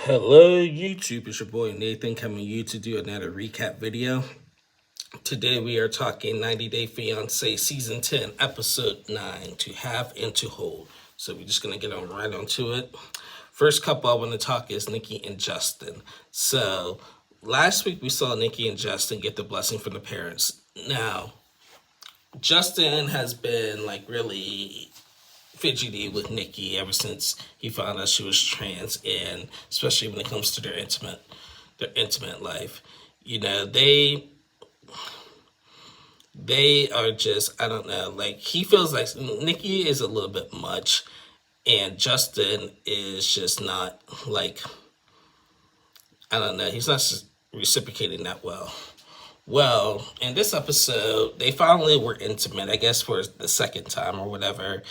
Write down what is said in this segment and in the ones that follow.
Hello YouTube, it's your boy Nathan coming to you to do another recap video. Today we are talking 90 Day Fiancé Season 10, Episode 9, To Have and To Hold. So we're just going to get on right onto it. First couple I want to talk is Nikki and Justin. So last week we saw Nikki and Justin get the blessing from the parents. Now, Justin has been like really fidgety with Nikki ever since he found out she was trans, and especially when it comes to their intimate life. You know, they are just, I don't know, like he feels like Nikki is a little bit much and Justin is just not like, I don't know, he's not reciprocating that well. Well, in this episode, they finally were intimate, I guess for the second time or whatever.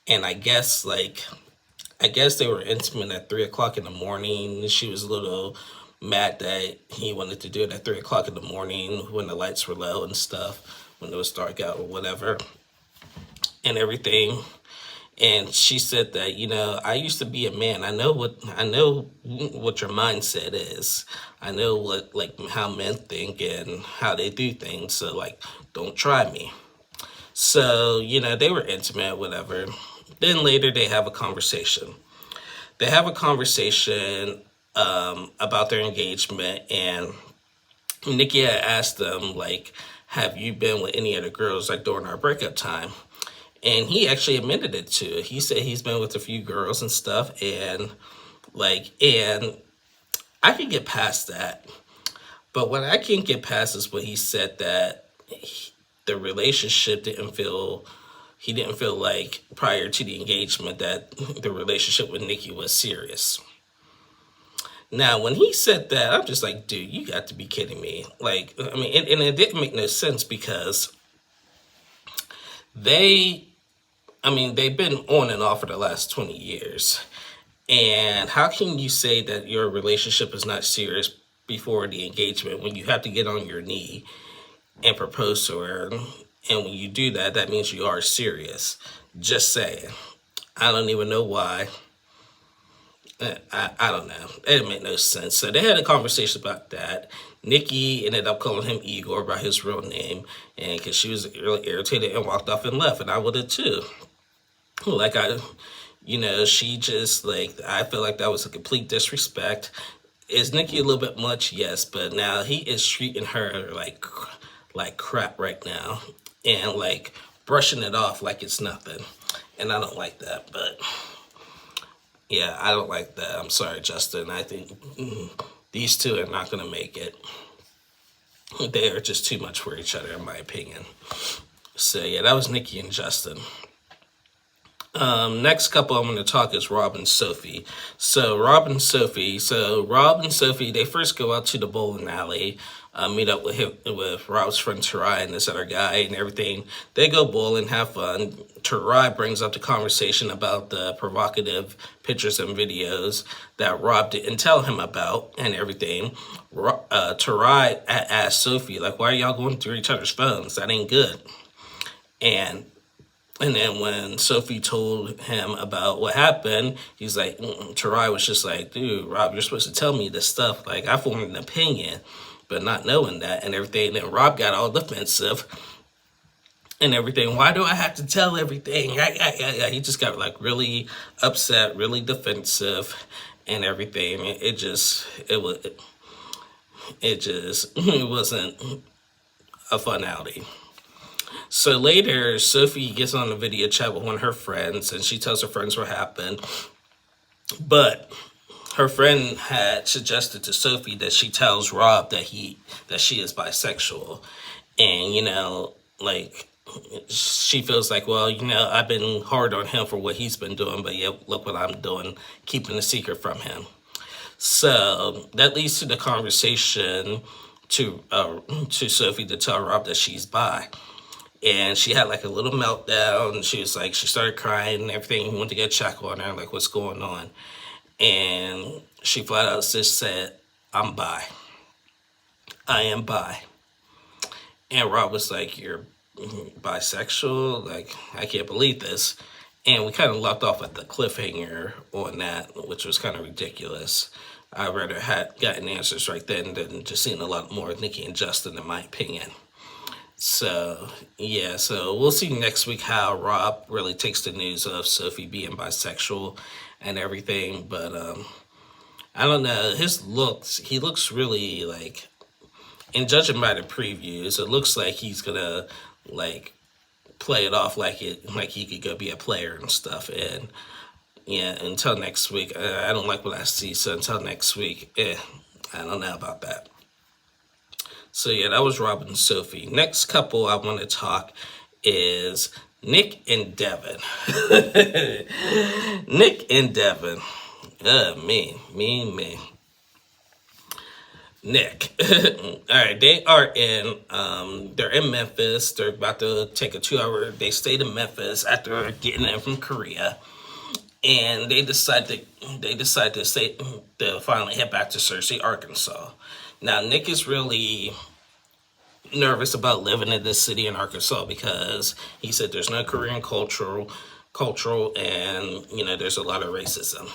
And I guess they were intimate at 3 o'clock in the morning. She was a little mad that he wanted to do it at 3 o'clock in the morning when the lights were low and stuff, when it was dark out or whatever, and everything. And she said that, you know, I used to be a man. I know what your mindset is. I know what, like, how men think and how they do things. So, like, don't try me. So, you know, they were intimate, whatever. Then later they have a conversation. They have a conversation about their engagement, and Nikki had asked them, like, have you been with any other girls, like, during our breakup time? And he actually admitted it too. He said he's been with a few girls and stuff, and I can get past that. But what I can't get past is what he said that the relationship he didn't feel like prior to the engagement that the relationship with Nikki was serious. Now, when he said that, I'm just like, dude, you got to be kidding me. Like, I mean, and it didn't make no sense because they've been on and off for the last 20 years. And how can you say that your relationship is not serious before the engagement when you have to get on your knee and propose to her? And when you do that, that means you are serious. Just saying. I don't even know why. I don't know. It didn't make no sense. So they had a conversation about that. Nikki ended up calling him Igor by his real name, and because she was really irritated and walked off and left, and I would have too. Like she just I feel like that was a complete disrespect. Is Nikki a little bit much? Yes, but now he is treating her like crap right now, and like brushing it off like it's nothing, and I don't like that. But yeah, I don't like that. I'm sorry, Justin. I think these two are not going to make it. They are just too much for each other, in my opinion. So yeah, that was Nikki and Justin. Next couple I'm going to talk is Rob and Sophie. So Rob and Sophie, they first go out to the bowling alley, meet up with Rob's friend Tarai and this other guy and everything. They go bowling, have fun. Tarai brings up the conversation about the provocative pictures and videos that Rob didn't tell him about and everything. Tarai asked Sophie, like, why are y'all going through each other's phones? That ain't good. And then when Sophie told him about what happened, he's like, Tarai was just like, dude, Rob, you're supposed to tell me this stuff. Like, I formed an opinion, but not knowing that and everything. And then Rob got all defensive and everything. Why do I have to tell everything? He just got like really upset, really defensive and everything. It wasn't a fun outing. So later, Sophie gets on a video chat with one of her friends, and she tells her friends what happened. But her friend had suggested to Sophie that she tells Rob that she is bisexual. And, she feels like, well, I've been hard on him for what he's been doing, but yeah, look what I'm doing, keeping a secret from him. So that leads to the conversation to Sophie to tell Rob that she's bi. And she had like a little meltdown. She was like, she started crying and everything. He went to get check on her, like, what's going on? And she flat out just said, I'm bi. I am bi. And Rob was like, you're bisexual? Like, I can't believe this. And we kind of left off at the cliffhanger on that, which was kind of ridiculous. I'd rather had gotten answers right then than just seeing a lot more of Nikki and Justin, in my opinion. So yeah, so we'll see next week how Rob really takes the news of Sophie being bisexual and everything. But I don't know, his looks, he looks really like, and judging by the previews, it looks like he's gonna like play it off like he could go be a player and stuff. And yeah, until next week, I don't like what I see. So until next week, I don't know about that. So yeah, that was Rob and Sophie. Next couple I want to talk is Nick and Devin. Nick and Devin. Me. Nick. All right, they're in Memphis. They're about to take a 2 hour. They stayed in Memphis after getting in from Korea, and they decide to finally head back to Searcy, Arkansas. Now Nick is really nervous about living in this city in Arkansas because he said there's no Korean cultural, and there's a lot of racism.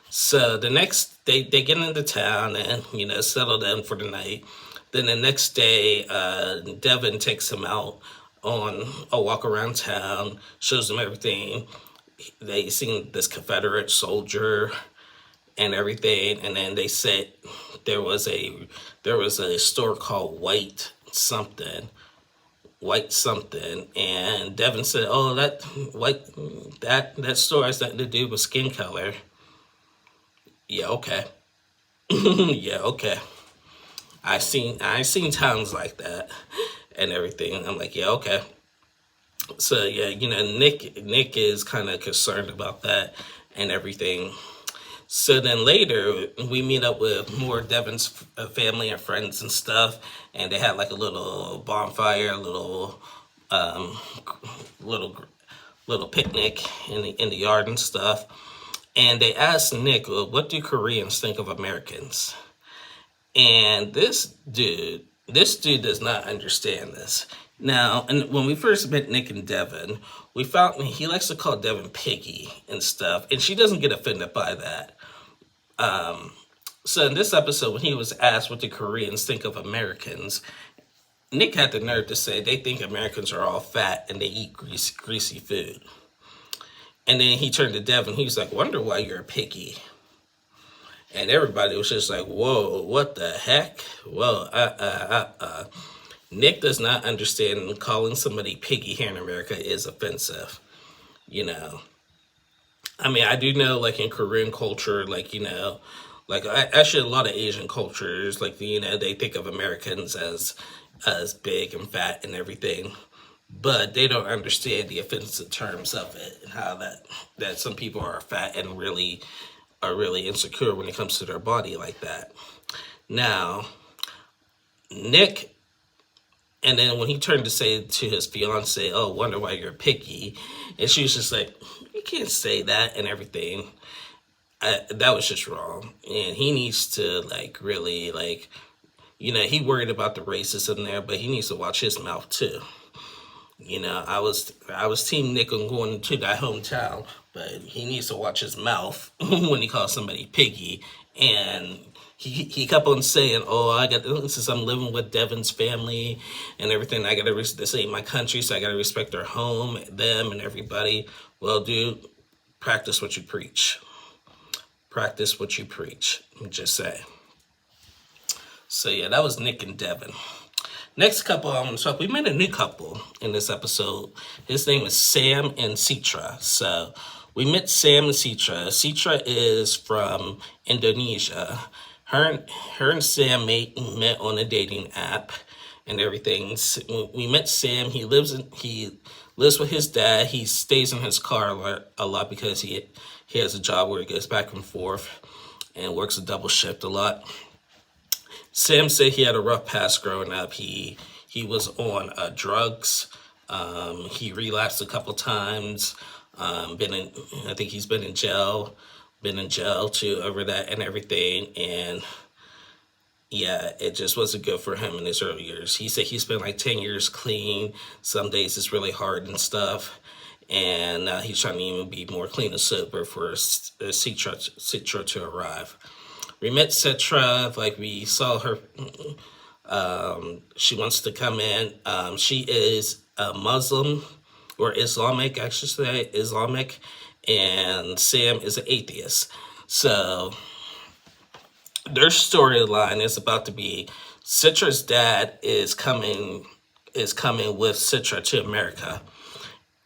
So the next they get into town and settle in for the night. Then the next day, Devin takes him out on a walk around town, shows them everything. They seen this Confederate soldier and everything, and then they said there was a store called White something, and Devin said, "Oh, that store has nothing to do with skin color." Yeah, okay. Yeah, okay. I seen towns like that and everything. I'm like, yeah, okay. So yeah, Nick is kind of concerned about that and everything. So then later we meet up with more of Devin's family and friends and stuff, and they had like a little bonfire, a um, little little picnic in the yard and stuff. And they asked Nick, well, "What do Koreans think of Americans?" And this dude does not understand this. Now, and when we first met Nick and Devin, we found he likes to call Devin piggy and stuff, and she doesn't get offended by that. So in this episode, when he was asked what the Koreans think of Americans, Nick had the nerve to say they think Americans are all fat and they eat greasy food. And then he turned to Devin. He was like, "Wonder why you're picky." And everybody was just like, "Whoa, what the heck?" Whoa, Nick does not understand calling somebody piggy here in America is offensive. You know, I mean, I do know, like in Korean culture, actually a lot of Asian cultures, they think of Americans as big and fat and everything, but they don't understand the offensive terms of it and how that some people are fat and are really insecure when it comes to their body like that. Now, Nick, and then when he turned to say to his fiance, "Oh, wonder why you're picky," and she was just like, "You can't say that," and everything. That was just wrong, and he needs to really he worried about the racism there, but he needs to watch his mouth too. I was team Nick on going to that hometown, but he needs to watch his mouth when he calls somebody piggy. And he kept on saying, "Oh, since I'm living with Devin's family and everything, I gotta this ain't my country, so I gotta respect their home, them, and everybody." Well, dude, practice what you preach. Practice what you preach. Just say. So yeah, that was Nick and Devin. Next couple I want to talk. We met a new couple in this episode. His name is Sam and Citra. So we met Sam and Citra. Citra is from Indonesia. Her and Sam met on a dating app and everything. We met Sam. He lives with his dad. He stays in his car a lot because he has a job where he goes back and forth and works a double shift a lot. Sam said he had a rough past growing up. He was on drugs. He relapsed a couple times. I think he's been in jail. Been in jail too over that and everything. And yeah, it just wasn't good for him in his early years. He said he spent like 10 years clean. Some days it's really hard and stuff. And he's trying to even be more clean and sober for Citra to arrive. we met Citra, like we saw her. She wants to come in. She is a Muslim or Islamic, I should say, Islamic, and Sam is an atheist. So their storyline is about to be Citra's dad is coming with Citra to America.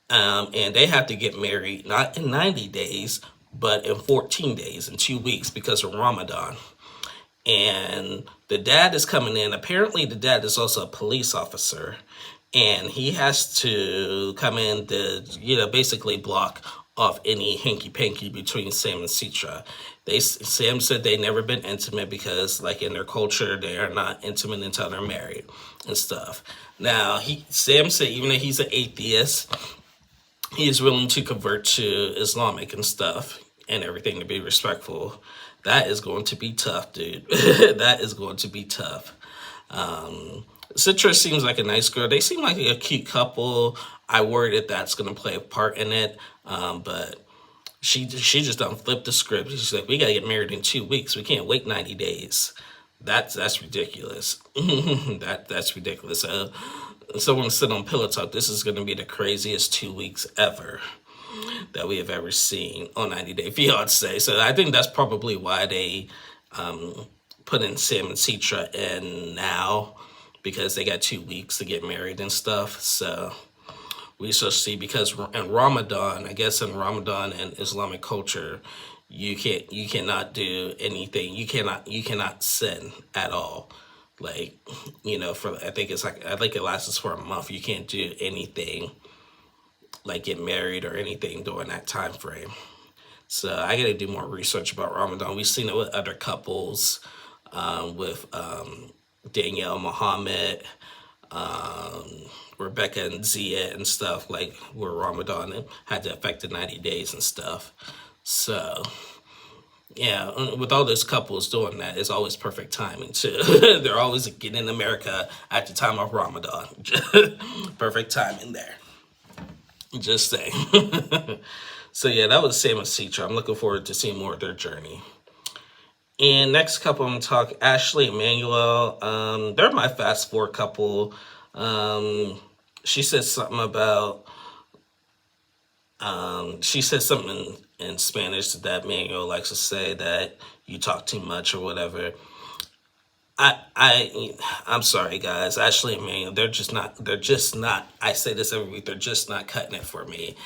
And they have to get married not in 90 days, but in 14 days, in 2 weeks, because of Ramadan. And the dad is coming in. Apparently, the dad is also a police officer, and he has to come in to, basically block off any hanky-panky between Sam and Citra. Sam said they never been intimate because, like, in their culture, they are not intimate until they're married and stuff. Now, Sam said even though he's an atheist, he is willing to convert to Islamic and stuff and everything to be respectful. That is going to be tough, dude. That is going to be tough. Citra seems like a nice girl. They seem like a cute couple. I worry that that's going to play a part in it. But she just done flipped the script. She's like, we got to get married in 2 weeks. We can't wait 90 days. That's ridiculous. That's ridiculous. Someone said on Pillow Talk, this is going to be the craziest 2 weeks ever that we have ever seen on 90 Day Fiancé. So I think that's probably why they put in Sam and Citra in now, because they got 2 weeks to get married and stuff. So we shall see, because in Ramadan, I guess in Ramadan and Islamic culture, you cannot do anything. You cannot sin at all. Like, I think it lasts for a month. You can't do anything like get married or anything during that time frame. So I gotta do more research about Ramadan. We've seen it with other couples, with Danielle Muhammad, Rebecca and Zia and stuff, like where Ramadan had to affect the 90 days and stuff. So yeah, with all those couples doing that, it's always perfect timing too. They're always getting in America at the time of Ramadan. Perfect timing there. Just saying. So yeah, that was Sam and Citra. I'm looking forward to seeing more of their journey. And next couple I'm going to talk, Ashley and Manuel. They're my fast forward couple. She said something about, she said something in Spanish that Manuel likes to say, that you talk too much or whatever. I'm sorry, guys. Ashley and Manuel, they're just not, I say this every week, they're just not cutting it for me.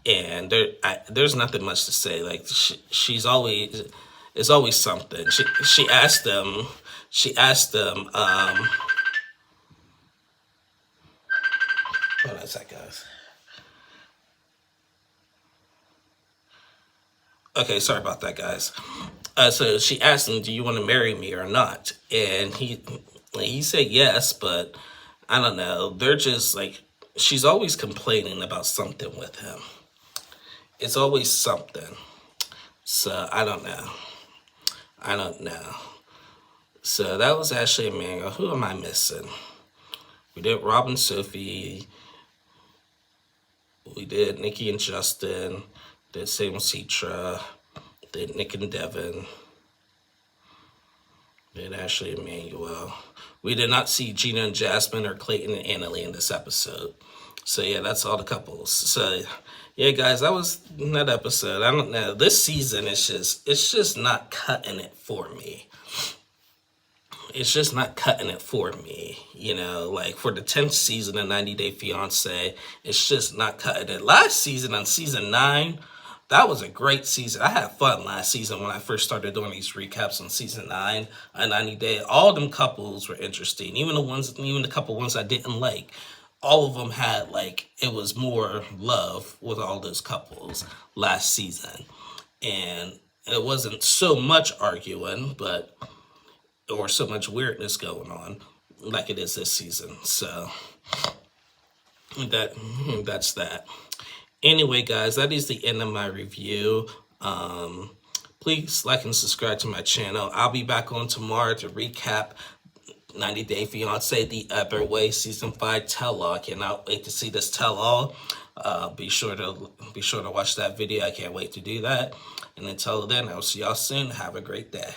And there's nothing much to say. Like, she's always, it's always something. She asked them, hold on a sec, guys. Okay, sorry about that, guys. So she asked him, do you want to marry me or not? And he said yes, but I don't know. They're just like, she's always complaining about something with him. It's always something. So I don't know. So that was Ashley and Manuel. Who am I missing? We did Rob and Sophie. We did Nikki and Justin. Did Sam and Citra. Did Nick and Devin. Did Ashley and Manuel. We did not see Gina and Jasmine or Clayton and Annalie in this episode. So yeah, that's all the couples. So yeah, guys, that was that episode. I don't know. This season it's just not cutting it for me. It's just not cutting it for me. Like for the 10th season of 90 Day Fiancé, it's just not cutting it. Last season, on season 9, that was a great season. I had fun last season when I first started doing these recaps on season 9 and 90 Day. All them couples were interesting. Even the couple ones I didn't like. All of them had, like, it was more love with all those couples last season. And it wasn't so much arguing, or so much weirdness going on like it is this season. So that's that. Anyway, guys, that is the end of my review. Please like and subscribe to my channel. I'll be back on tomorrow to recap 90 Day Fiancé The Other Way Season 5 tell-all. I cannot wait to see this tell-all. Be sure to watch that video. I can't wait to do that. And until then, I'll see y'all soon. Have a great day.